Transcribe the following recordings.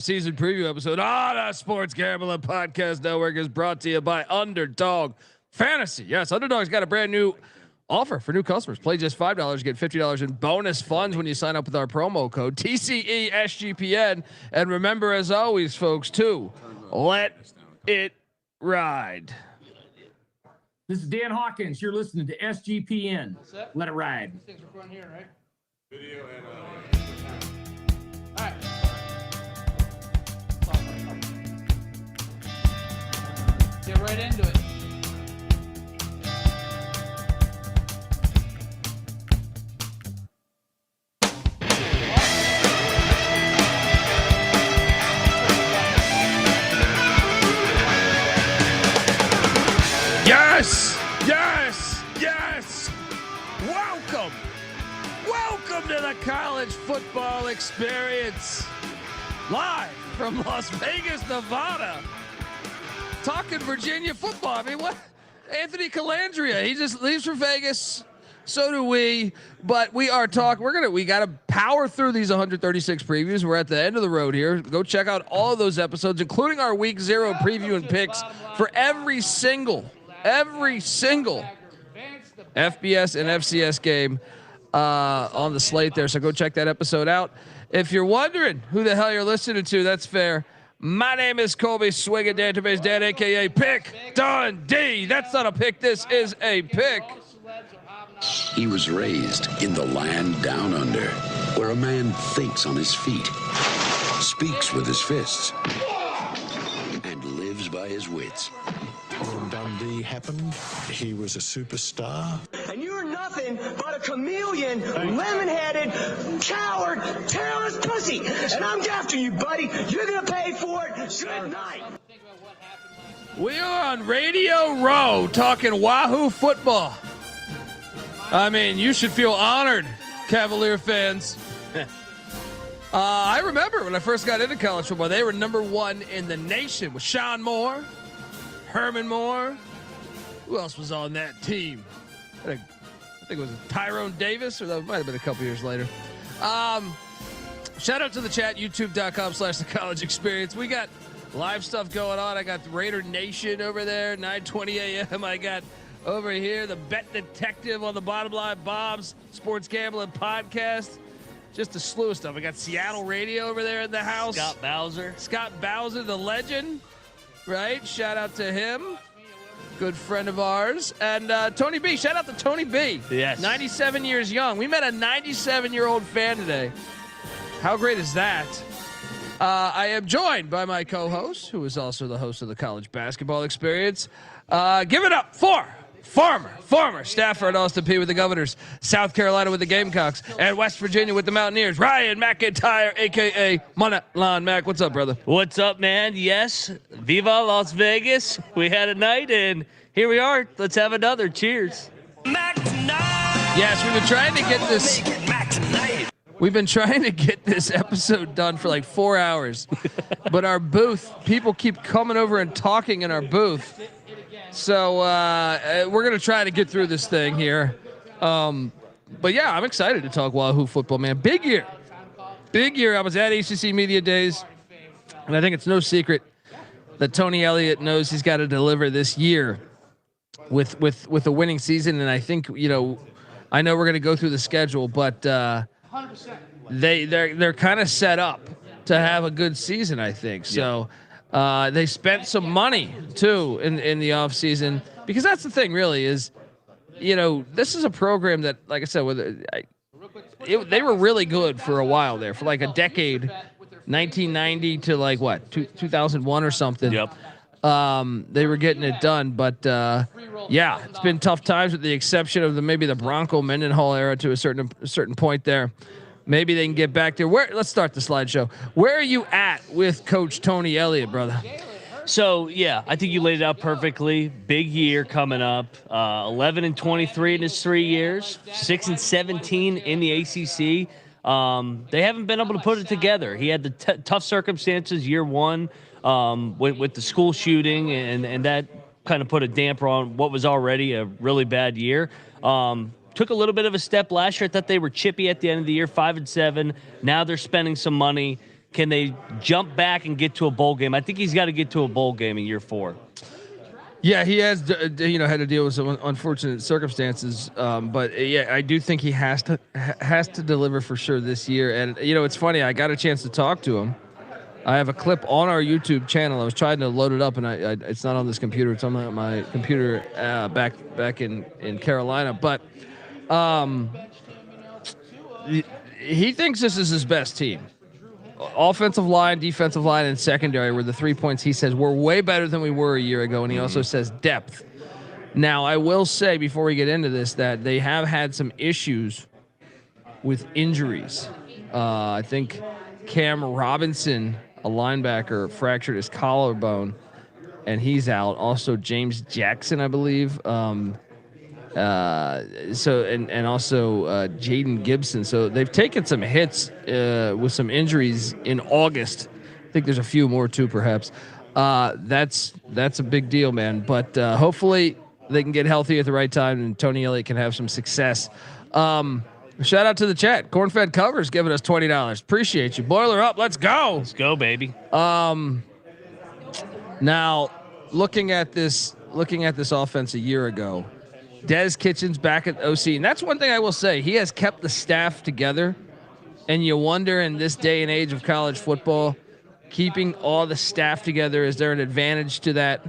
Season preview episode on the Sports Gambling Podcast Network is brought to you by Underdog Fantasy. Yes, Underdog's got a brand new offer for new customers. Play just $5, get $50 in bonus funds when you sign up with our promo code TCESGPN. And remember, as always, folks, to let it ride. This is Dan Hawkins. You're listening to SGPN. Let it ride. These things are going here, right? Video and All right. Get right into it. Yes, yes, yes. Welcome to the college football experience. Live from Las Vegas, Nevada. Talking Virginia football. I mean, what? Anthony Calandria, he just leaves for Vegas. So do we. But we are talking. We got to power through these 136 previews. We're at the end of the road here. Go check out all of those episodes, including our week 0 preview and picks for every single FBS and FCS game on the slate there. So go check that episode out. If you're wondering who the hell you're listening to, that's fair. My name is Colby Swinging Database Dan, a.k.a. Pick Dundee. That's not a pick. This is a pick. He was raised in the land down under, where a man thinks on his feet, speaks with his fists, and lives by his wits. When Dundee happened, he was a superstar. And you're nothing but a chameleon, lemon-headed, coward, tailless pussy. And I'm after you, buddy. You're going to pay for it. Good night. We are on Radio Row talking Wahoo football. I mean, you should feel honored, Cavalier fans. I remember when I first got into college football, they were #1 in the nation with Sean Moore, Herman Moore. Who else was on that team? I think it was Tyrone Davis, or that might have been a couple years later. Shout out to the chat, youtube.com/the college experience. We got live stuff going on. I got the Raider Nation over there, 9:20 a.m. I got over here the Bet Detective on the Bottom Line Bob's Sports Gambling Podcast. Just a slew of stuff. I got Seattle Radio over there in the house. Scott Bowser, the legend. Right, shout out to him, good friend of ours, and Tony B. Shout out to Tony B. Yes, 97 years young. We met a 97-year-old fan today. How great is that? I am joined by my co-host, who is also the host of the College Basketball Experience. Give it up for former staffer at Austin Peay with the Governors, South Carolina with the Gamecocks, and West Virginia with the Mountaineers, Ryan McIntyre, a.k.a. Monolon Mac. What's up, brother? What's up, man? Yes, Viva Las Vegas. We had a night, and here we are. Let's have another. Cheers. Yes, we've been trying to get this. We've been trying to get this episode done for like 4 hours, but our booth, people keep coming over and talking in our booth. So we're going to try to get through this thing here. But yeah, I'm excited to talk Wahoo football, man. Big year. I was at ACC Media Days, and I think it's no secret that Tony Elliott knows he's got to deliver this year with a winning season. And I think, I know we're going to go through the schedule, but they're kind of set up to have a good season, I think. So. They spent some money too in the off season, because that's the thing really is, this is a program that, like I said, they were really good for a while there, for like a decade, 1990 to like 2001 or something. Yep. They were getting it done, but yeah, it's been tough times with the exception of maybe the Bronco Mendenhall era to a certain point there. Maybe they can get back there. Let's start the slideshow. Where are you at with Coach Tony Elliott, brother? So, yeah, I think you laid it out perfectly. Big year coming up. 11-23 in his 3 years. 6-17 in the ACC. They haven't been able to put it together. He had the tough circumstances year one with the school shooting, and that kind of put a damper on what was already a really bad year. Took a little bit of a step last year. I thought they were chippy at the end of the year, 5-7. Now they're spending some money. Can they jump back and get to a bowl game? I think he's got to get to a bowl game in year 4. Yeah, he has, had to deal with some unfortunate circumstances. But yeah, I do think he has to deliver for sure this year. And it's funny. I got a chance to talk to him. I have a clip on our YouTube channel. I was trying to load it up, and it's not on this computer. It's on my computer back in Carolina. But he thinks this is his best team. Offensive line, defensive line, and secondary were the 3 points he says we're way better than we were a year ago, and he also says depth. Now, I will say before we get into this that they have had some issues with injuries. I think Cam Robinson, a linebacker, fractured his collarbone, and he's out. Also, James Jackson, I believe. Also Jaden Gibson. So they've taken some hits with some injuries in August. I think there's a few more too, perhaps. That's a big deal, man. But hopefully they can get healthy at the right time, and Tony Elliott can have some success. Shout out to the chat. Cornfed Covers giving us $20. Appreciate you. Boiler up. Let's go. Let's go, baby. Now looking at this offense a year ago. Des Kitchens back at OC, and that's one thing I will say. He has kept the staff together, and you wonder in this day and age of college football, keeping all the staff together, is there an advantage to that?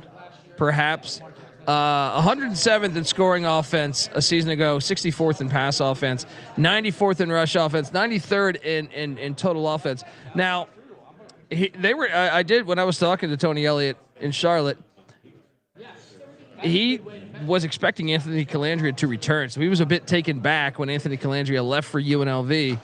Perhaps. 107th in scoring offense a season ago, 64th in pass offense, 94th in rush offense, 93rd in total offense. Now, I did when I was talking to Tony Elliott in Charlotte. He was expecting Anthony Calandria to return, so he was a bit taken back when Anthony Calandria left for UNLV.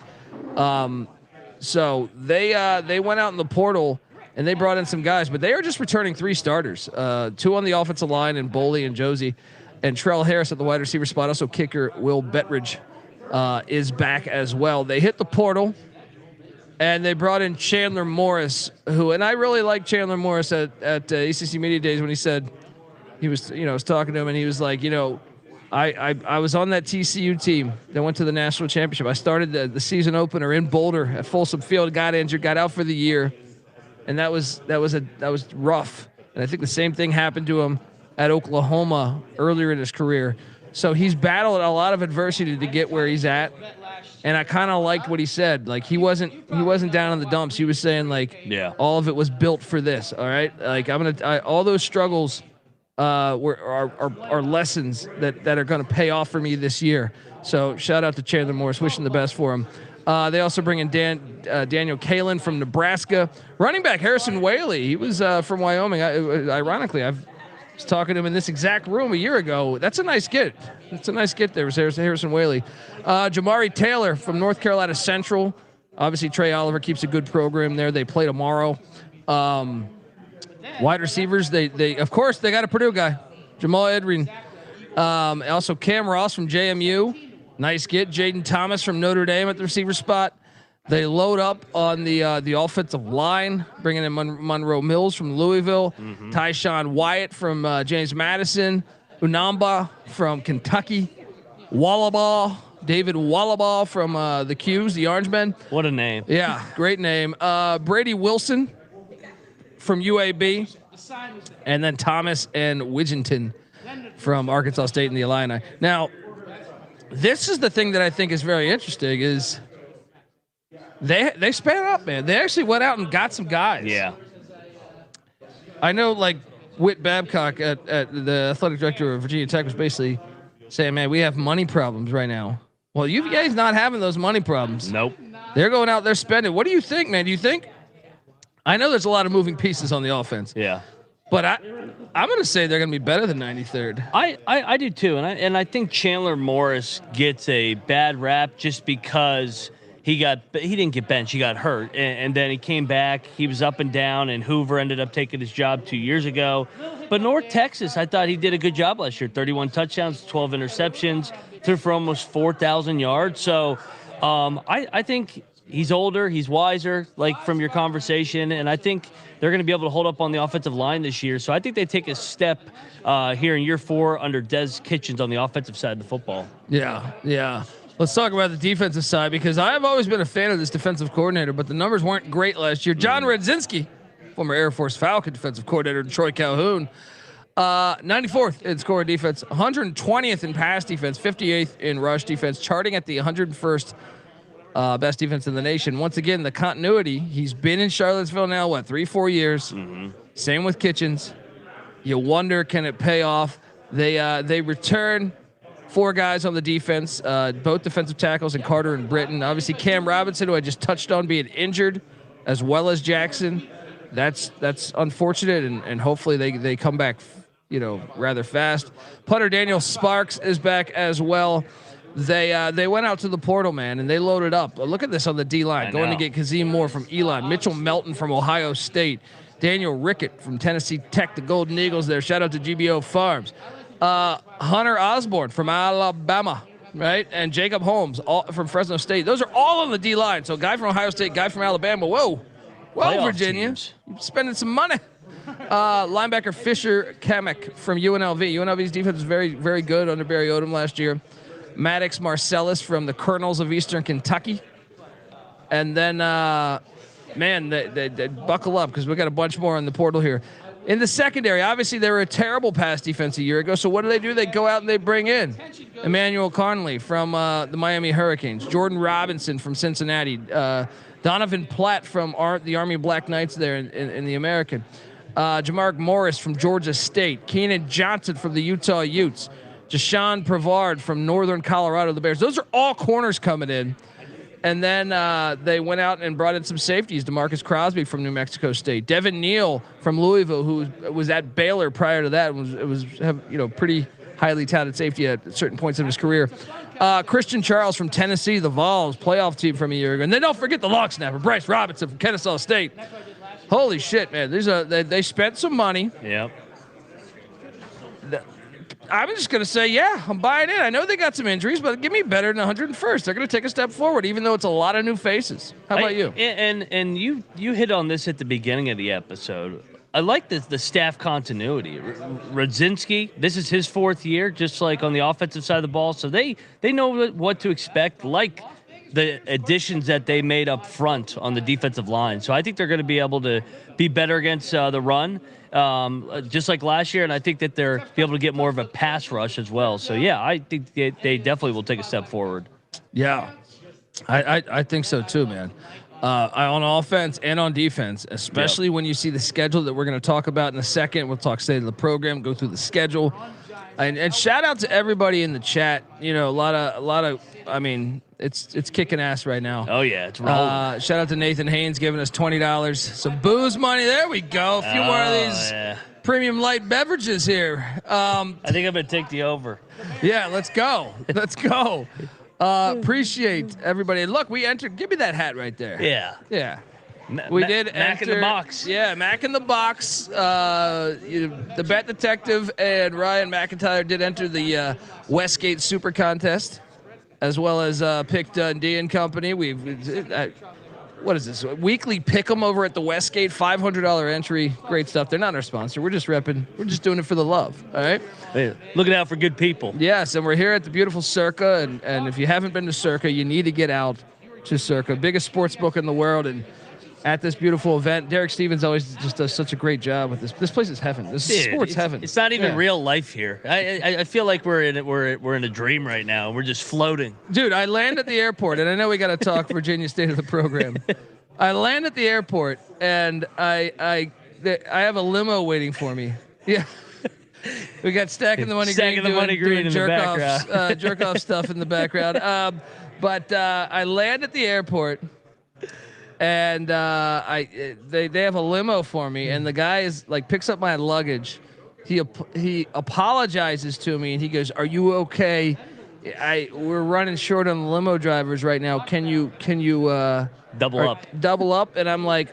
So they went out in the portal and they brought in some guys, but they are just returning 3 starters, 2 on the offensive line, and Boley and Josie, and Trell Harris at the wide receiver spot. Also, kicker Will Bettridge is back as well. They hit the portal, and they brought in Chandler Morris, and I really liked Chandler Morris at ACC Media Days when he said. He was, I was talking to him, and he was like, I was on that TCU team that went to the national championship. I started the season opener in Boulder at Folsom Field, got injured, got out for the year, and that was rough. And I think the same thing happened to him at Oklahoma earlier in his career. So he's battled a lot of adversity to get where he's at, and I kind of liked what he said. Like he wasn't down in the dumps. He was saying all of it was built for this. All right, like all those struggles. Are lessons that are going to pay off for me this year. So shout out to Chandler Morris, wishing the best for him. They also bring in Daniel Kalen from Nebraska. Running back Harrison Whaley, he was from Wyoming. Ironically, I was talking to him in this exact room a year ago. That's a nice get. There was Harrison Whaley. Jamari Taylor from North Carolina Central. Obviously, Trey Oliver keeps a good program there. They play tomorrow. Wide receivers, they of course they got a Purdue guy, Jamal Edrin. Also Cam Ross from JMU, nice get. Jaden Thomas from Notre Dame at the receiver spot. They load up on the offensive line, bringing in Monroe Mills from Louisville, Tyshawn Wyatt from James Madison, Unamba from Kentucky, David Wallabaugh from the Qs, the Orange Men. What a name! Yeah, great name. Brady Wilson from UAB, and then Thomas and Widgeon from Arkansas State and the Illini. Now, this is the thing that I think is very interesting is they span up, man. They actually went out and got some guys. Yeah. I know, like, Whit Babcock at the athletic director of Virginia Tech was basically saying, man, we have money problems right now. Well, you guys not having those money problems. Nope. They're going out there spending. What do you think, man? Do you think? I know there's a lot of moving pieces on the offense. Yeah. But I'm going to say they're going to be better than 93rd. I do too, and I think Chandler Morris gets a bad rap just because he didn't get benched, he got hurt, and then he came back. He was up and down, and Hoover ended up taking his job 2 years ago. But North Texas, I thought he did a good job last year. 31 touchdowns, 12 interceptions, threw for almost 4,000 yards. So I think. He's older, he's wiser, like from your conversation, and I think they're going to be able to hold up on the offensive line this year. So I think they take a step here in year 4 under Des Kitchens on the offensive side of the football. Yeah. Let's talk about the defensive side because I've always been a fan of this defensive coordinator, but the numbers weren't great last year. John Radzinski, former Air Force Falcon defensive coordinator, Troy Calhoun, 94th in score defense, 120th in pass defense, 58th in rush defense, charting at the 101st best defense in the nation. Once again, the continuity. He's been in Charlottesville now, 3-4 years. Same with Kitchens. You wonder, can it pay off? They return 4 guys on the defense, both defensive tackles, and Carter and Britton. Obviously, Cam Robinson, who I just touched on, being injured, as well as Jackson. That's unfortunate, and hopefully they come back, rather fast. Punter Daniel Sparks is back as well. They went out to the portal, man, and they loaded up. Look at this on the D line, going to get Kazim Moore from Elon, Mitchell Melton from Ohio State, Daniel Rickett from Tennessee Tech, the Golden Eagles there. Shout out to GBO Farms. Hunter Osborne from Alabama, right? And Jacob Holmes from Fresno State. Those are all on the D line. So guy from Ohio State, guy from Alabama. Whoa, Virginia, spending some money. Linebacker Fisher Kamek from UNLV. UNLV's defense was very, very good under Barry Odom last year. Maddox Marcellus from the Colonels of Eastern Kentucky. And then, they buckle up because we got a bunch more on the portal here. In the secondary, obviously they were a terrible pass defense a year ago. So what do? They go out and they bring in Emmanuel Conley from the Miami Hurricanes, Jordan Robinson from Cincinnati, Donovan Platt from the Army Black Knights there in the American, Jamarc Morris from Georgia State, Keenan Johnson from the Utah Utes, Jashawn Prevard from Northern Colorado, the Bears. Those are all corners coming in. And then they went out and brought in some safeties. DeMarcus Crosby from New Mexico State, Devin Neal from Louisville, who was at Baylor prior to that, was pretty highly touted safety at certain points in his career. Christian Charles from Tennessee, the Vols, playoff team from a year ago. And then don't forget the long snapper, Bryce Robinson from Kennesaw State. Holy shit, man! They spent some money. Yep. I'm just going to say, yeah, I'm buying in. I know they got some injuries, but give me better than 101st. They're going to take a step forward, even though it's a lot of new faces. How about you? And you hit on this at the beginning of the episode. I like the staff continuity. Radzinski, this is his 4th year, just like on the offensive side of the ball. So they know what to expect, like the additions that they made up front on the defensive line. So I think they're going to be able to be better against the run. Just like last year, and I think that they're be able to get more of a pass rush as well. So yeah, I think they definitely will take a step forward. Yeah, I think so too, man. On offense and on defense, especially when you see the schedule that we're going to talk about in a second. We'll talk state of the program, go through the schedule, and shout out to everybody in the chat. A lot of. I mean, it's kicking ass right now. Oh yeah, it's rolling. Shout out to Nathan Haynes giving us $20, some booze money. There we go. A few more of these premium light beverages here. I think I'm gonna take the over. Yeah, let's go. Let's go. Appreciate everybody. Look, we entered. Give me that hat right there. Yeah. We did Mac enter, in the box. Yeah, Mac in the box. The Bet Detective and Ryan McIntyre did enter the Westgate Super Contest, as well as picked Dundee and Company. What is this? Weekly pick 'em over at the Westgate, $500 entry. Great stuff. They're not our sponsor. We're just repping. We're just doing it for the love. All right. Hey, looking out for good people. Yes, and we're here at the beautiful Circa, and if you haven't been to Circa, you need to get out to Circa, biggest sports book in the world, and at this beautiful event. Derek Stevens always just does such a great job with this. This place is heaven. This is sports heaven. It's not even real life here. I feel like we're in a dream right now. We're just floating. Dude, I land at the airport, and I know we got to talk Virginia state of the program. I land at the airport, and I have a limo waiting for me. Yeah. We got Stacking the Money Green doing in the background. Jerk off stuff in the background. But I land at the airport. And they have a limo for me, and the guy is like picks up my luggage. He apologizes to me, and he goes, "Are you okay? We're running short on the limo drivers right now. Can you double up?" And I'm like,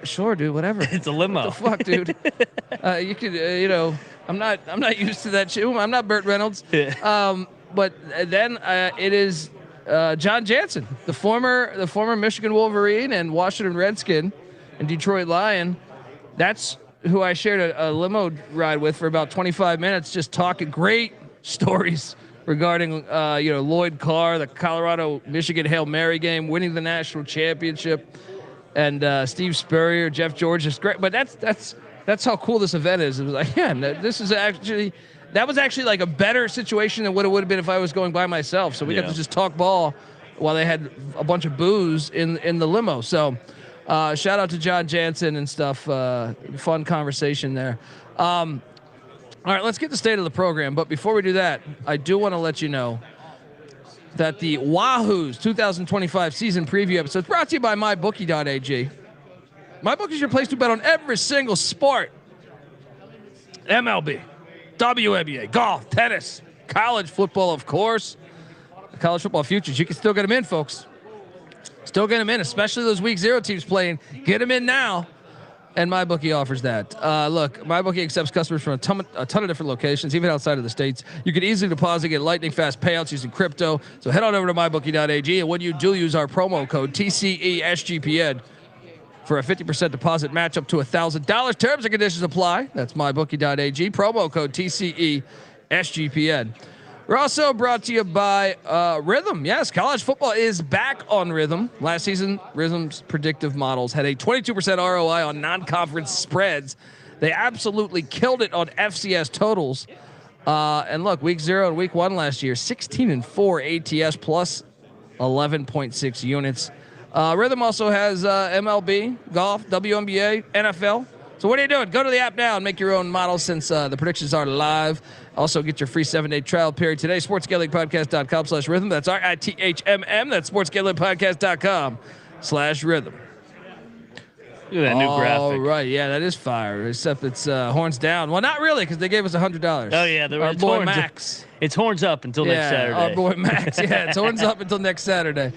"Sure, dude. Whatever." It's a limo. What the fuck, dude? You could I'm not used to that shit. I'm not Burt Reynolds. But then it is. John Jansen, the former Michigan Wolverine and Washington Redskin and Detroit Lion. That's who I shared a limo ride with for about 25 minutes, just talking great stories regarding Lloyd Carr, the Colorado-Michigan Hail Mary game, winning the national championship, and Steve Spurrier, Jeff George is great. But that's how cool this event is. It was like, yeah, that was actually like a better situation than what it would have been if I was going by myself. So we got to just talk ball while they had a bunch of booze in the limo. So shout out to John Jansen and stuff. Fun conversation there. All right, let's get the state of the program. But before we do that, I do want to let you know that the Wahoo's 2025 season preview episode is brought to you by MyBookie.ag. MyBookie is your place to bet on every single sport. MLB, WNBA, golf, tennis, college football, of course. College football futures, you can still get them in, folks. Still get them in, especially those week 0 teams playing. Get them in now. And MyBookie offers that. Look, MyBookie accepts customers from a ton of different locations, even outside of the States. You can easily deposit, get lightning fast payouts using crypto. So head on over to MyBookie.ag, and when you do, use our promo code TCESGPN for a 50% deposit match up to $1,000. Terms and conditions apply. That's MyBookie.ag, promo code TCESGPN. We're also brought to you by Rhythm. Yes, college football is back on Rhythm. Last season, Rhythm's predictive models had a 22% ROI on non-conference spreads. They absolutely killed it on FCS totals. And look, week 0 and week 1 last year, 16-4 ATS plus 11.6 units. Rhythm also has MLB, golf, WNBA, NFL. So what are you doing? Go to the app now and make your own models since the predictions are live. Also, get your free 7-day trial period today. SportsGamblingPodcast.com/rhythm. That's RITHMM. That's SportsGamblingPodcast.com/rhythm. Look at that new graphic. All right, yeah, that is fire. Except it's horns down. Well, not really, because they gave us $100. Oh yeah, our boy Max. It's horns up until next Saturday. Our boy Max. Yeah, it's horns up until next Saturday.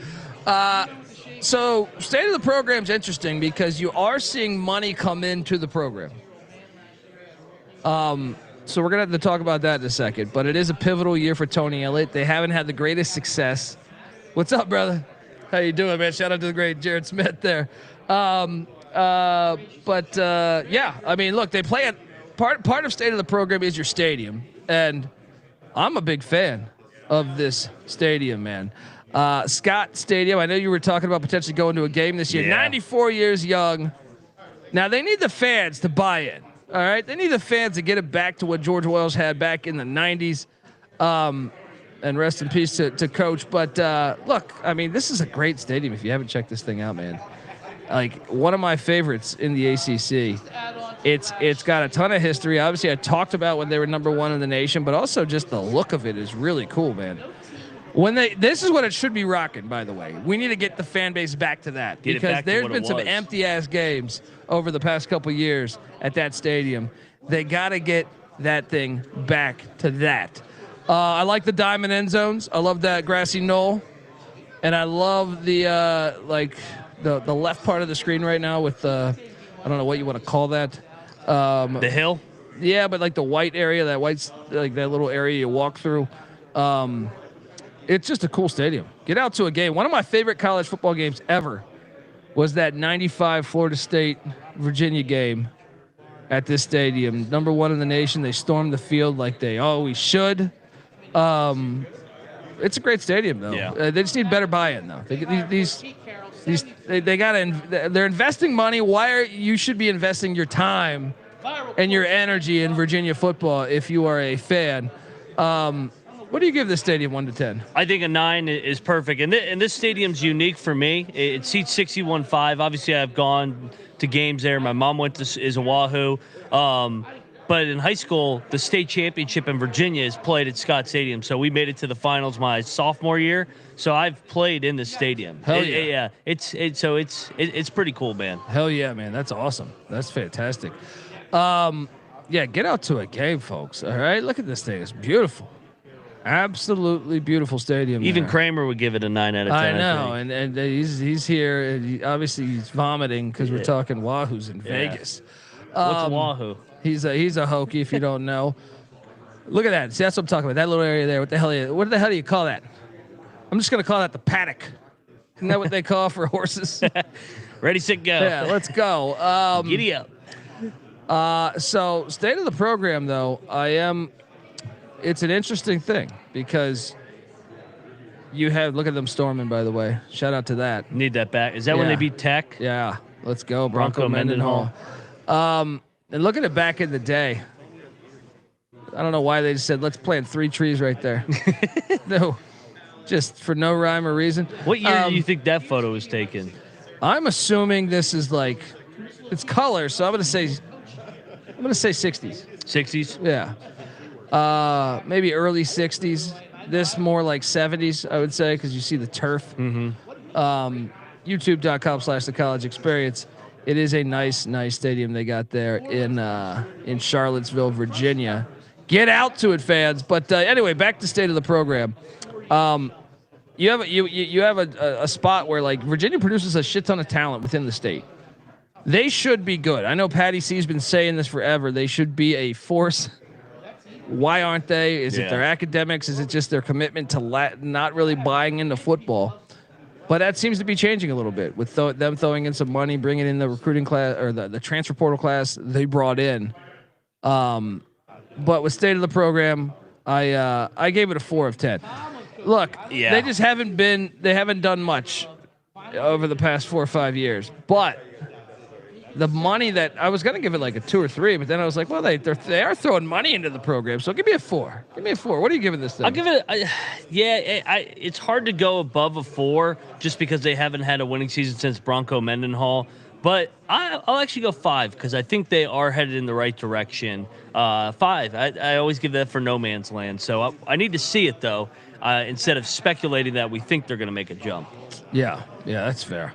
So, state of the program's interesting because you are seeing money come into the program. So we're going to have to talk about that in a second. But it is a pivotal year for Tony Elliott. They haven't had the greatest success. What's up, brother? How you doing, man? Shout out to the great Jared Smith there. Yeah, I mean, look, they play at part of state of the program is your stadium. And I'm a big fan of this stadium, man. Scott Stadium. I know you were talking about potentially going to a game this year. Yeah. 94 years young. Now, they need the fans to buy in. All right, they need the fans to get it back to what George Wells had back in the 90s. And rest in peace to Coach. But look, I mean, this is a great stadium if you haven't checked this thing out, man. Like, one of my favorites in the ACC. It's got a ton of history. Obviously, I talked about when they were #1 in the nation, but also just the look of it is really cool, man. This is what it should be rocking, by the way. We need to get the fan base back to that because there's been some empty ass games over the past couple years at that stadium. They got to get that thing back to that. I like the diamond end zones. I love that grassy knoll, and I love the the left part of the screen right now with I don't know what you want to call that. The hill. Yeah, but like the white area, that little area you walk through. It's just a cool stadium. Get out to a game. One of my favorite college football games ever was that 95 Florida State Virginia game at this stadium. #1 in the nation. They stormed the field like they always should. It's a great stadium, though. Yeah. They just need better buy-in, though. They're investing money. You should be investing your time and your energy in Virginia football if you are a fan. What do you give this stadium 1 to 10? I think a 9 is perfect. And this stadium's unique for me. It seats 61,500. Obviously, I've gone to games there. My mom is a Wahoo. But in high school, the state championship in Virginia is played at Scott Stadium. So we made it to the finals my sophomore year. So I've played in the stadium. Hell yeah. It's pretty cool, man. Hell yeah, man. That's awesome. That's fantastic. Yeah, get out to a game, folks. All right? Look at this thing. It's beautiful. Absolutely beautiful stadium. Even there. Kramer would give it a 9 out of 10. I know, and he's here. And obviously, he's vomiting because we're talking Wahoos in Vegas. What's a Wahoo? He's a Hokie, if you don't know. Look at that. See, that's what I'm talking about. That little area there. What the hell do you call that? I'm just gonna call that the paddock. Isn't that what they call for horses? Ready, set, go. Yeah, let's go. Giddy up. So state of the program, though, it's an interesting thing because you have, look at them storming, by the way. Shout out to that. Need that back. Is that when they beat Tech? Yeah. Let's go. Bronco Mendenhall. And look at it back in the day. I don't know why they just said, let's plant 3 trees right there. No, just for no rhyme or reason. What year do you think that photo was taken? I'm assuming this is like, it's color, so I'm gonna say 60s. 60s? Yeah. Maybe early 60s. This more like 70s, I would say, because you see the turf. YouTube.com/the college experience. It is a nice stadium they got there in Charlottesville, Virginia. Get out to it, fans. But anyway, back to state of the program. You have a spot where like Virginia produces a shit ton of talent within the state. They should be good. I know Patty C's been saying this forever. They should be a force. Why aren't they? Is it their academics? Is it just their commitment to not really buying into football? But that seems to be changing a little bit with them throwing in some money, bringing in the recruiting class or the transfer portal class they brought in. But with state of the program, I gave it a 4 of 10. Look, they just haven't done much over the past 4 or 5 years. But the money that I was going to give it like a 2 or 3, but then I was like, well, they are throwing money into the program. So give me a 4. Give me a 4. What are you giving this thing? I'll give it, it's hard to go above a 4 just because they haven't had a winning season since Bronco Mendenhall. But I'll actually go 5 because I think they are headed in the right direction. 5. I always give that for no man's land. So I need to see it, though, instead of speculating that we think they're going to make a jump. Yeah, that's fair.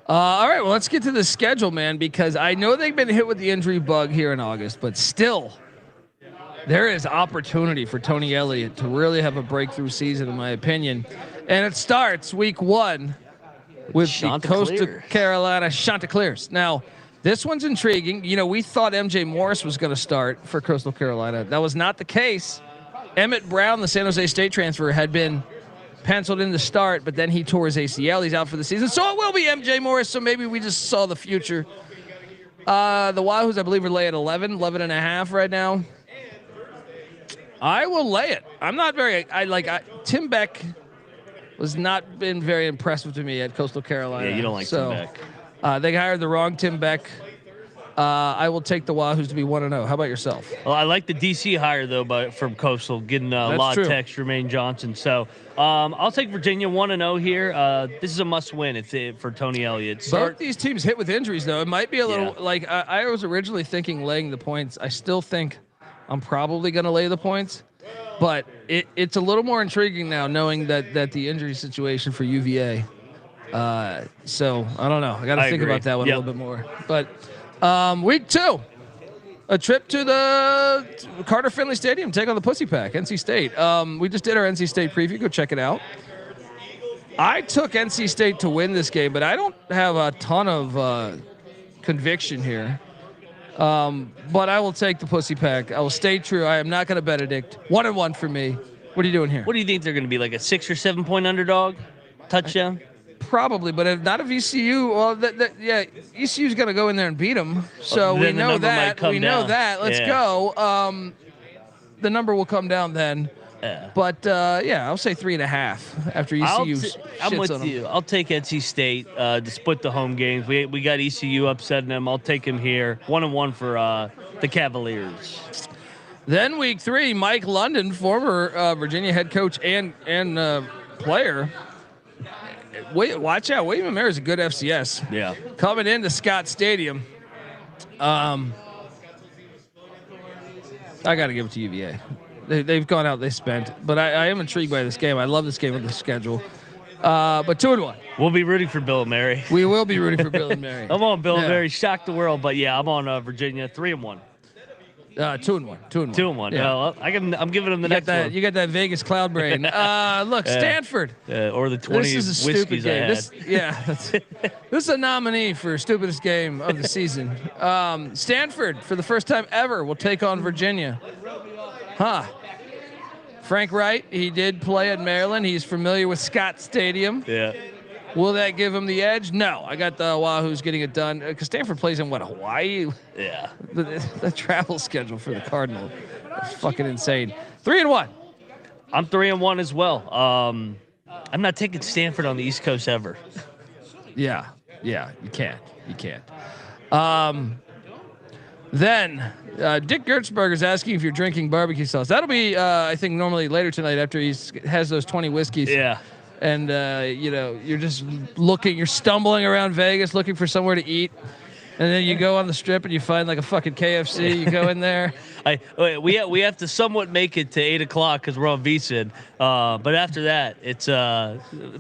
All right, well, let's get to the schedule, man, because I know they've been hit with the injury bug here in August, but still, there is opportunity for Tony Elliott to really have a breakthrough season, in my opinion. And it starts week 1 with the Coastal Carolina Chanticleers. Now, this one's intriguing. You know, we thought MJ Morris was going to start for Coastal Carolina. That was not the case. Emmett Brown, the San Jose State transfer, had been penciled in to start, but then he tore his ACL. He's out for the season. So it will be MJ Morris, so maybe we just saw the future. The Wahoos, I believe, are lay at 11 and a half right now. I will lay it. I'm not very, Tim Beck was not been very impressive to me at Coastal Carolina. Yeah, you don't like Tim Beck. They hired the wrong Tim Beck. I will take the Wahoos to be 1-0. How about yourself? Well, I like the DC hire, though, from Coastal, getting a lot of text, Jermaine Johnson. So I'll take Virginia 1-0 here. This is a must-win for Tony Elliott. Both these teams hit with injuries, though. It might be a little like I was originally thinking laying the points. I still think I'm probably going to lay the points. But it's a little more intriguing now knowing that the injury situation for UVA. So I don't know. I got to think about that one a little bit more. But week 2, a trip to the Carter Finley Stadium, take on the Pussy Pack, NC State. We just did our NC State preview. Go check it out. I took NC State to win this game, but I don't have a ton of conviction here. But I will take the Pussy Pack. I will stay true. I am not going to Benedict. 1-1 for me. What are you doing here? What do you think they're going to be, like a 6 or 7 point underdog? Touchdown? Probably, but if not, if ECU, well, ECU's going to go in there and beat them. So we know that. Let's go. The number will come down then. Yeah. But I'll say 3.5 after ECU. I'm with you. I'll take NC State to split the home games. We got ECU upsetting them. I'll take them here. 1-1 for the Cavaliers. Then week 3, Mike London, former Virginia head coach and player. Watch out. William & Mary is a good FCS. Yeah. Coming into Scott Stadium. I got to give it to UVA. They've gone out, they spent. But I am intrigued by this game. I love this game with the schedule. But 2-1. We'll be rooting for Bill and Mary. We will be rooting for Bill and Mary. I'm on Bill and Mary. Shock the world. But, I'm on Virginia. 3-1. 2-1. 2-1. Yeah. I'm giving them the next one. You got that Vegas cloud brain. Look, Stanford. Or the 20 This is a stupid game. This is a nominee for stupidest game of the season. Stanford, for the first time ever, will take on Virginia. Frank Wright, he did play at Maryland. He's familiar with Scott Stadium. Yeah. Will that give him the edge? No. I got the Wahoos getting it done. Because Stanford plays in, Hawaii? Yeah. The travel schedule for the Cardinal is fucking insane. 3-1. I'm 3-1 as well. I'm not taking Stanford on the East Coast ever. Yeah, you can't. Then Dick Gertzberger is asking if you're drinking barbecue sauce. That'll be, I think, normally later tonight after he has those 20 whiskeys. Yeah. And you're just you're stumbling around Vegas looking for somewhere to eat. And then you go on the strip and you find like a fucking KFC. You go in there. We have to somewhat make it to 8 o'clock because we're on VSIN. But after that, it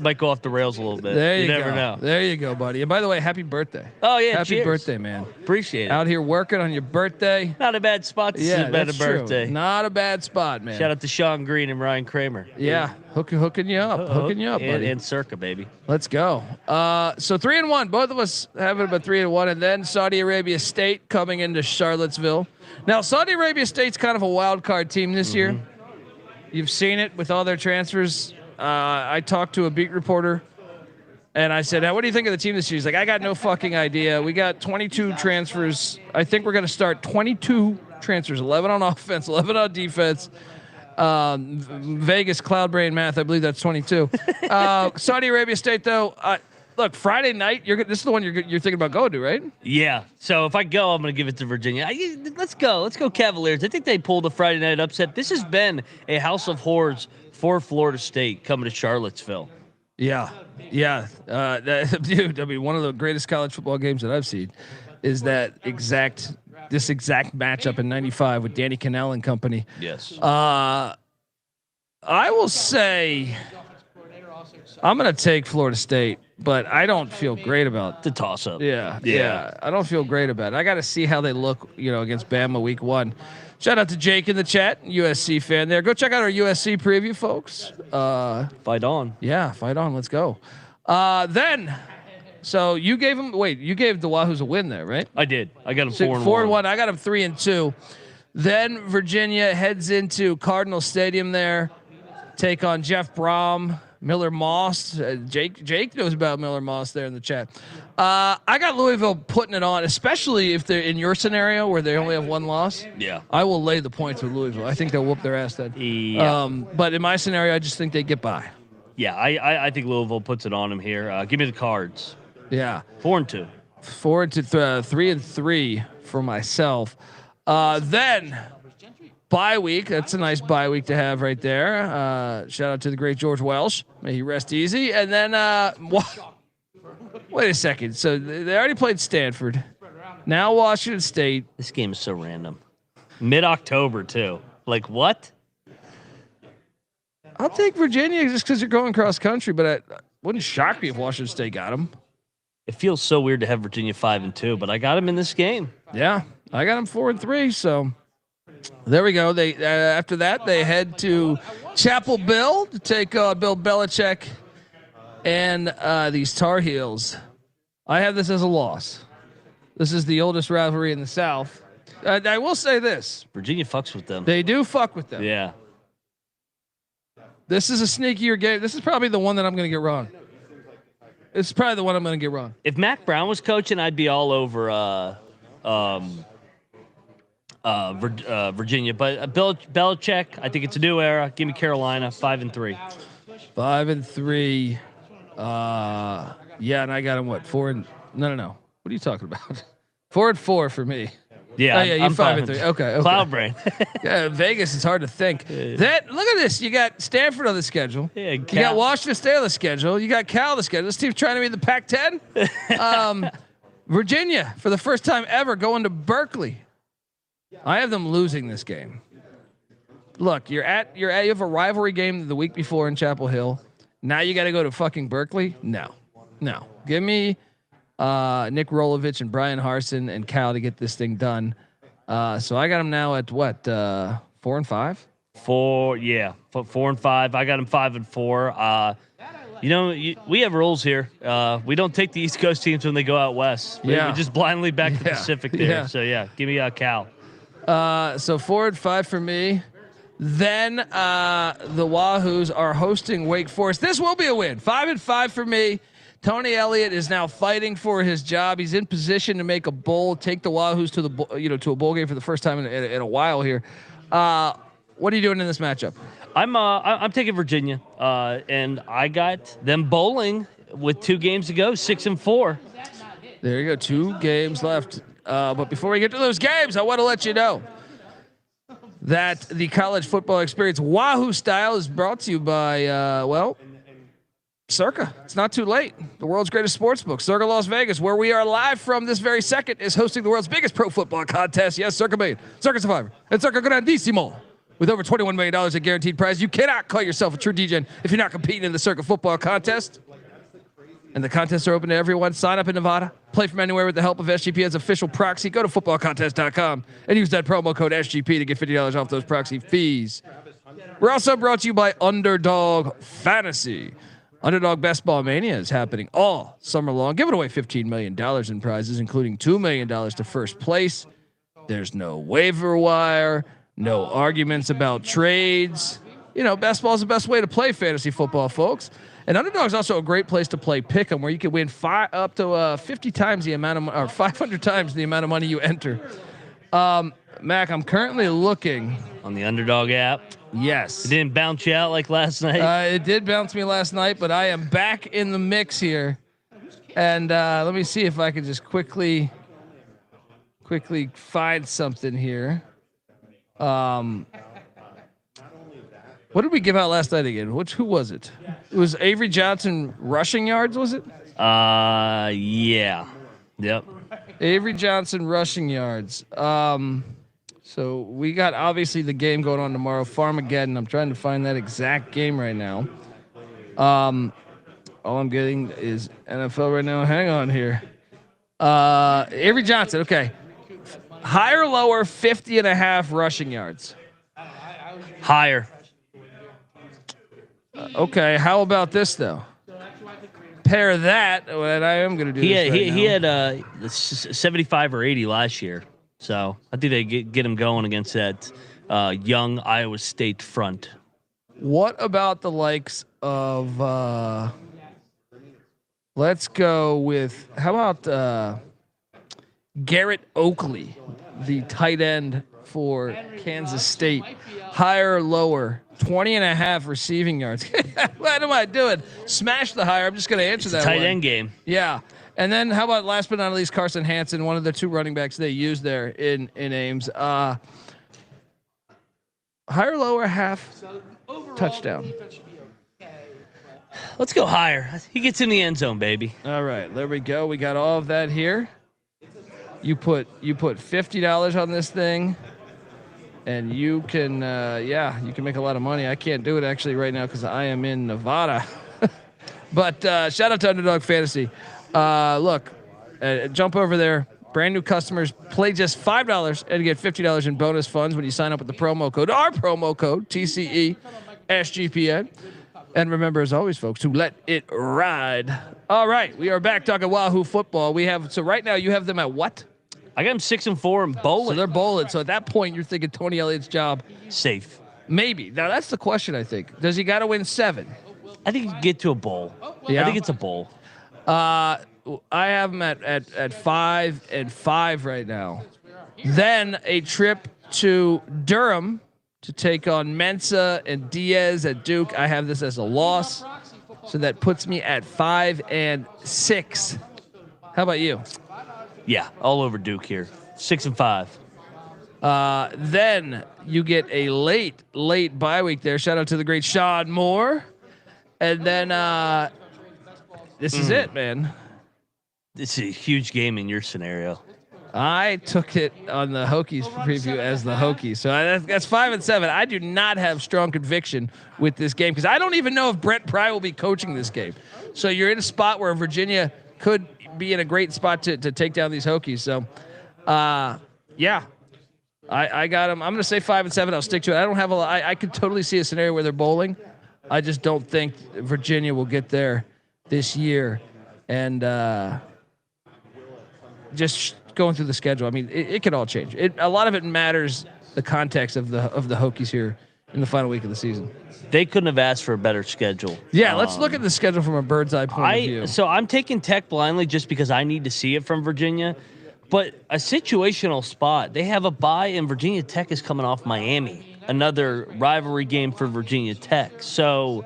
might go off the rails a little bit. There you never go. know. There you go, buddy. And by the way, happy birthday. Oh yeah, happy cheers. birthday, man. Appreciate it. Out here working on your birthday. Not a bad spot to spend a birthday. True. Not a bad spot, man. Shout out to Sean Green and Ryan Kramer. Yeah, hooking you up, buddy. And Circa, baby. Let's go. So 3-1. Both of us having about 3-1, and then Saudi Arabia State coming into Charlottesville. Now, Saudi Arabia State's kind of a wild card team this year. You've seen it with all their transfers. I talked to a beat reporter, and I said, "What do you think of the team this year?" He's like, "I got no fucking idea. We got 22 transfers. I think we're going to start 22 transfers, 11 on offense, 11 on defense." Vegas cloud brain math, I believe that's 22. Saudi Arabia State, though. Look, Friday night. This is the one you're thinking about going to, right? Yeah. So if I go, I'm going to give it to Virginia. Let's go Cavaliers. I think they pulled a Friday night upset. This has been a house of horrors for Florida State coming to Charlottesville. Yeah. Dude, I mean, one of the greatest college football games that I've seen is this exact matchup in '95 with Danny Cannell and company. Yes. I will say I'm going to take Florida State, but I don't feel great about the toss up. Yeah. I don't feel great about it. I got to see how they look, against Bama week 1. Shout out to Jake in the chat, USC fan there. Go check out our USC preview, folks. Fight on. Yeah, fight on. Let's go. So you gave the Wahoos a win there, right? I did. I got them 4-1. I got them 3-2. Then Virginia heads into Cardinal Stadium there, take on Jeff Brom, Miller Moss. Jake knows about Miller Moss there in the chat. I got Louisville putting it on, especially if they're in your scenario where they only have one loss. Yeah. I will lay the points with Louisville. I think they'll whoop their ass then. Yeah. But in my scenario, I just think they get by. Yeah, I think Louisville puts it on them here. Give me the Cards. Yeah. 4-2. 3-3 for myself. Then bye week. That's a nice bye week to have right there. Shout out to the great George Welsh. May he rest easy. And then wait a second. So they already played Stanford. Now Washington State. This game is so random. Mid-October too. Like what? I'll take Virginia just because you're going cross country, but it wouldn't shock me if Washington State got them. It feels so weird to have Virginia 5-2, but I got them in this game. Yeah, I got them 4-3. So there we go. They after that they head to Chapel Hill to take Bill Belichick and these Tar Heels. I have this as a loss. This is the oldest rivalry in the South. I will say this: Virginia fucks with them. They do fuck with them. Yeah. This is a sneakier game. This is probably the one that I'm going to get wrong. It's probably the one I'm going to get wrong. If Mac Brown was coaching, I'd be all over Virginia. But Belichick, I think it's a new era. Give me Carolina, 5-3. 5-3. Yeah, and I got him what? 4 and no. What are you talking about? 4-4 for me. Yeah, you're 5-3. Okay. Cloud brain. Yeah, Vegas is hard to think. Look at this. You got Stanford on the schedule. Yeah, you got Washington State on the schedule. You got Cal on the schedule. This team's trying to be the Pac-10. Virginia, for the first time ever, going to Berkeley. I have them losing this game. Look, you have a rivalry game the week before in Chapel Hill. Now you got to go to fucking Berkeley. No. Give me Nick Rolovich and Brian Harsin and Cal to get this thing done. So I got them now at what? 4-5. 4 and 5. I got them 5-4. We have rules here. We don't take the East Coast teams when they go out west. We just blindly back the Pacific there. Yeah. So give me Cal. So 4-5 for me. Then the Wahoos are hosting Wake Forest. This will be a win. 5-5 for me. Tony Elliott is now fighting for his job. He's in position to make a bowl, take the Wahoos to the to a bowl game for the first time in a while here. What are you doing in this matchup? I'm taking Virginia, and I got them bowling with 2 games to go, 6-4. There you go. 2 games left. But before we get to those games, I want to let you know that the college football experience Wahoo Style is brought to you by, Circa. It's not too late. The world's greatest sports book, Circa Las Vegas, where we are live from this very second, is hosting the world's biggest pro football contest. Yes, Circa Maine, Circa Survivor, and Circa Grandissimo. With over $21 million in guaranteed prize, you cannot call yourself a true DJ if you're not competing in the Circa football contest. And the contests are open to everyone. Sign up in Nevada. Play from anywhere with the help of SGPN's official proxy. Go to footballcontest.com and use that promo code SGP to get $50 off those proxy fees. We're also brought to you by Underdog Fantasy. Underdog Best Ball Mania is happening all summer long, giving away $15 million in prizes, including $2 million to first place. There's no waiver wire, no arguments about trades. You know, best ball is the best way to play fantasy football, folks. And Underdog is also a great place to play pick'em, where you can win up to 50 times the amount of, or 500 times the amount of money you enter. Mac, I'm currently looking On the Underdog app. Yes. It didn't bounce you out like last night. It did bounce me last night, but I am back in the mix here. And let me see if I can just quickly find something here. What did we give out last night again? Who was it? It was Avery Johnson rushing yards, was it? Yeah. Yep. Avery Johnson rushing yards. So we got obviously the game going on tomorrow, Farmageddon. I'm trying to find that exact game right now. All I'm getting is NFL right now. Hang on here. Avery Johnson. Okay. Higher or lower 50.5 rushing yards. Higher. Okay. How about this though? Pair that. And I am going to do this right now. He had 75 or 80 last year. So I think they get him going against that young Iowa State front. What about the likes of? Let's go with how about Garrett Oakley, the tight end for Kansas State, higher or lower? 20.5 receiving yards. What am I doing? Smash the higher. I'm just going to answer that. Tight one. end game. Yeah. And then how about last but not least, Carson Hansen, one of the 2 running backs they used there in Ames. Higher, lower, half touchdown. Let's go higher. He gets in the end zone, baby. All right, there we go. We got all of that here. You put $50 on this thing, and you can you can make a lot of money. I can't do it actually right now because I am in Nevada. But shout out to Underdog Fantasy. Look, jump over there. Brand new customers play just $5 and get $50 in bonus funds when you sign up with the promo code. Our promo code TCE SGPN. And remember, as always, folks, to let it ride. All right, we are back talking Wahoo football. So right now you have them at what? I got them 6-4 and bowling. So they're bowling. So at that point, you're thinking Tony Elliott's job safe. Maybe. Now that's the question. I think. Does he got to win 7? I think you can get to a bowl. Yeah. I think it's a bowl. I have them at 5-5 right now. Then a trip to Durham to take on Mensa and Diaz at Duke. I have this as a loss, so that puts me at 5-6. How about you? Yeah, all over Duke here. 6-5. Then you get a late bye week there. Shout out to the great Sean Moore. And then this is it, man. This is a huge game in your scenario. I took it on the Hokies preview as the Hokies. So that's 5-7. I do not have strong conviction with this game because I don't even know if Brent Pry will be coaching this game. So you're in a spot where Virginia could be in a great spot to take down these Hokies. So, yeah, I got them. I'm going to say 5-7. I'll stick to it. I don't have I could totally see a scenario where they're bowling. I just don't think Virginia will get there this year. And just going through the schedule, I mean, it could all change. A lot of it matters the context of the Hokies here in the final week of the season. They couldn't have asked for a better schedule. Yeah, let's look at the schedule from a bird's eye point of view. So I'm taking Tech blindly just because I need to see it from Virginia. But a situational spot, they have a bye, and Virginia Tech is coming off Miami. another rivalry game for Virginia Tech. So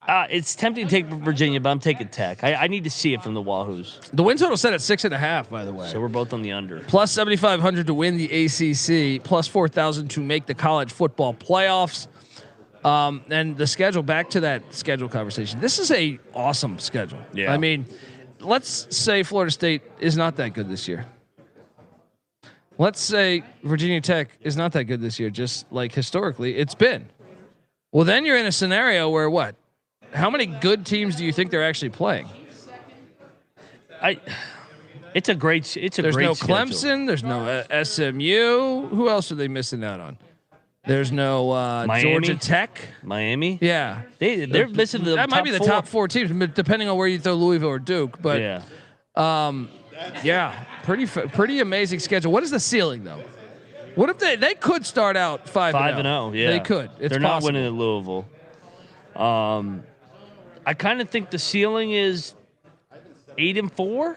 it's tempting to take Virginia, but I'm taking Tech. I need to see it from the Wahoos. The win total set at 6.5, by the way. So we're both on the under. Plus 7,500 to win the ACC. Plus 4,000 to make the college football playoffs. And the schedule, back to that schedule conversation. This is a awesome schedule. Yeah. I mean, let's say Florida State is not that good this year. Let's say Virginia Tech is not that good this year, just like historically it's been. Well, then you're in a scenario where what? How many good teams do you think they're actually playing? It's a great schedule. There's no Clemson. There's no SMU. Who else are they missing out on? There's no Georgia Tech. Miami. Yeah, they're missing the. That might be the top 4 teams, depending on where you throw Louisville or Duke. But yeah, pretty amazing schedule. What is the ceiling though? What if they could start out 5-0? Yeah, they could. They're not winning at Louisville. I kind of think the ceiling is 8-4,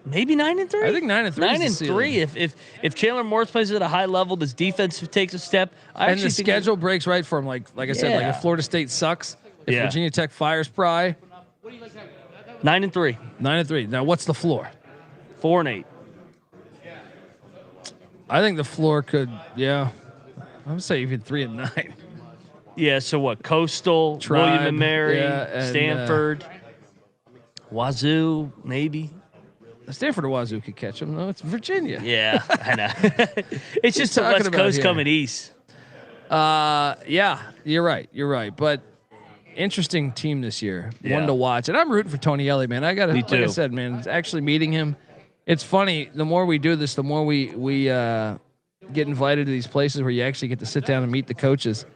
maybe 9-3. I think 9-3. 9-3. If Chandler Morris plays at a high level, this defense takes a step. And the schedule breaks right for him. Like I said, like if Florida State sucks, if Virginia Tech fires Pry, 9-3. 9-3. Now what's the floor? 4-8. I think the floor could, I would say even 3-9. Yeah. So what? Coastal, Tribe, William and Mary, and, Stanford, Wazoo, maybe. Stanford or Wazoo could catch them. No, it's Virginia. Yeah, I know. It's just the West Coast coming east. Yeah, you're right. But interesting team this year. One to watch. And I'm rooting for Tony Elliott, man. Like I said, man, actually meeting him. It's funny. The more we do this, the more we get invited to these places where you actually get to sit down and meet the coaches.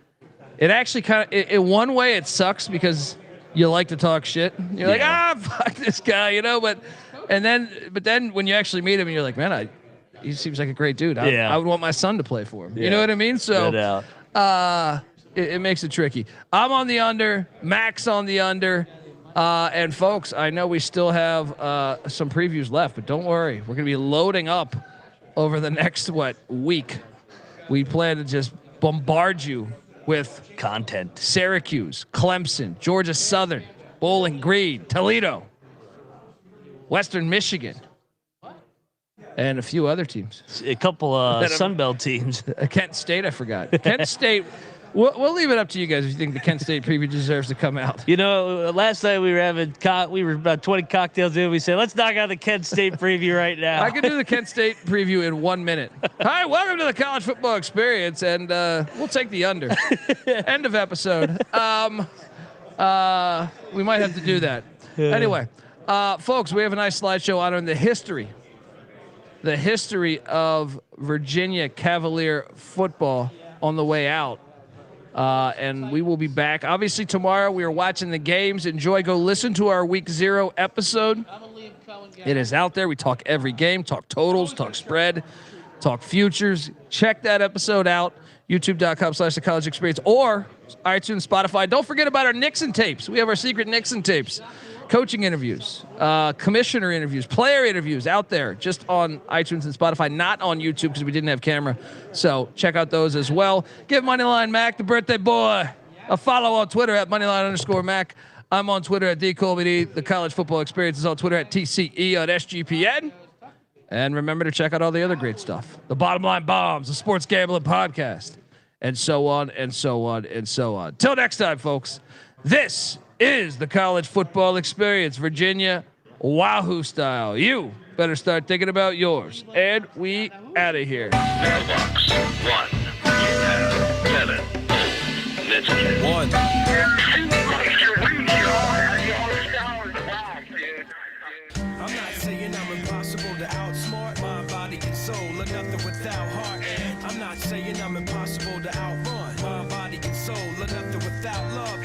It actually kind of, in one way, it sucks because you like to talk shit. You're like, fuck this guy, But then when you actually meet him, and you're like, man, he seems like a great dude. I would want my son to play for him. You know what I mean? So, it makes it tricky. I'm on the under. Max on the under. And folks, I know we still have some previews left, but don't worry. We're going to be loading up over the next week. We plan to just bombard you with content. Syracuse, Clemson, Georgia Southern, Bowling Green, Toledo, Western Michigan, and a few other teams. A couple Sunbelt teams. Kent State, I forgot. Kent State. We'll leave it up to you guys if you think the Kent State preview deserves to come out. Last night we were about 20 cocktails in. We said, let's knock out the Kent State preview right now. I can do the Kent State preview in 1 minute. Hi, welcome to the college football experience, and we'll take the under. End of episode. We might have to do that. Anyway, folks, we have a nice slideshow honoring the history of Virginia Cavalier football on the way out. And we will be back. Obviously, tomorrow we are watching the games. Enjoy. Go listen to our Week 0 episode. It is out there. We talk every game, talk totals, talk spread, talk futures. Check that episode out. YouTube.com/The College Experience or iTunes, Spotify. Don't forget about our Nixon tapes. We have our secret Nixon tapes. Coaching interviews, commissioner interviews, player interviews out there just on iTunes and Spotify, not on YouTube because we didn't have camera. So check out those as well. Give Moneyline Mac, the birthday boy, a follow on Twitter at Moneyline_Mac. I'm on Twitter at DColby. The College Football Experience is on Twitter at TCE on SGPN. And remember to check out all the other great stuff. The Bottom Line Bombs, the Sports Gambling Podcast, and so on and so on and so on. Till next time, folks, this is the College Football Experience, Virginia Wahoo style. You better start thinking about yours. And we out of here. Mailbox 1. You have 7. Let's get 1. I'm not saying I'm impossible to outsmart my body and soul, or nothing without heart. I'm not saying I'm impossible to outrun my body and soul, or nothing without love.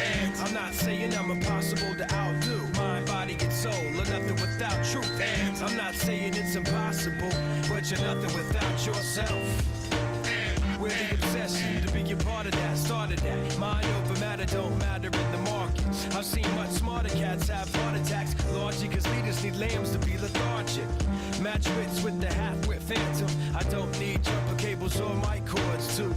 I'm not saying I'm impossible to outdo my body and soul, or nothing without truth. I'm not saying it's impossible, but you're nothing without yourself. We're the obsession to be a part of that, started that. Mind over matter don't matter in the market. I've seen much smarter cats have heart attacks, largely because leaders need lambs to be lethargic. Match wits with the half-wit phantom. I don't need jumper cables or mic cords to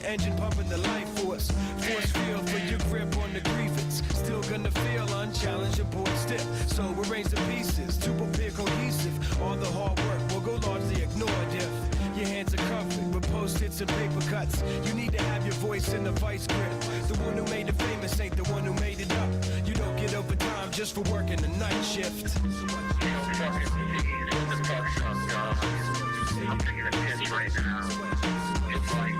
engine pumping the life force. Force field for your grip on the grievance. Still gonna feel unchallenged, your board stiff. So arrange the pieces to appear cohesive. All the hard work will go largely ignored if your hands are covered with post-its and paper cuts. You need to have your voice in the vice grip. The one who made it famous ain't the one who made it up. You don't get overtime just for working the night shift. I'm taking a piss right now. It's like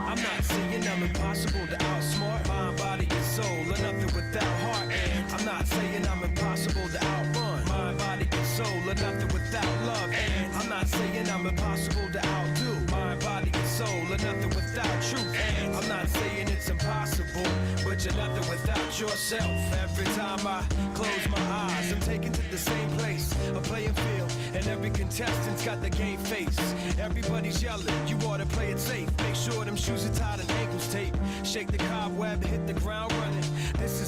I'm not saying I'm impossible to outsmart mind, body, and soul, or nothing without heart. And I'm not saying I'm impossible to outrun mind, body, and soul, or nothing without love. And I'm not saying I'm impossible to outdo mind, body, and soul, or nothing without truth. And I'm not saying it's impossible, but you're nothing without yourself. Every time I close my eyes, I'm taken to the same place, a playing field, and every contestant's got the game face. Everybody's yelling, you ought to play it safe. Make sure them shoes are tied and ankles taped. Shake the cobweb, hit the ground running. This is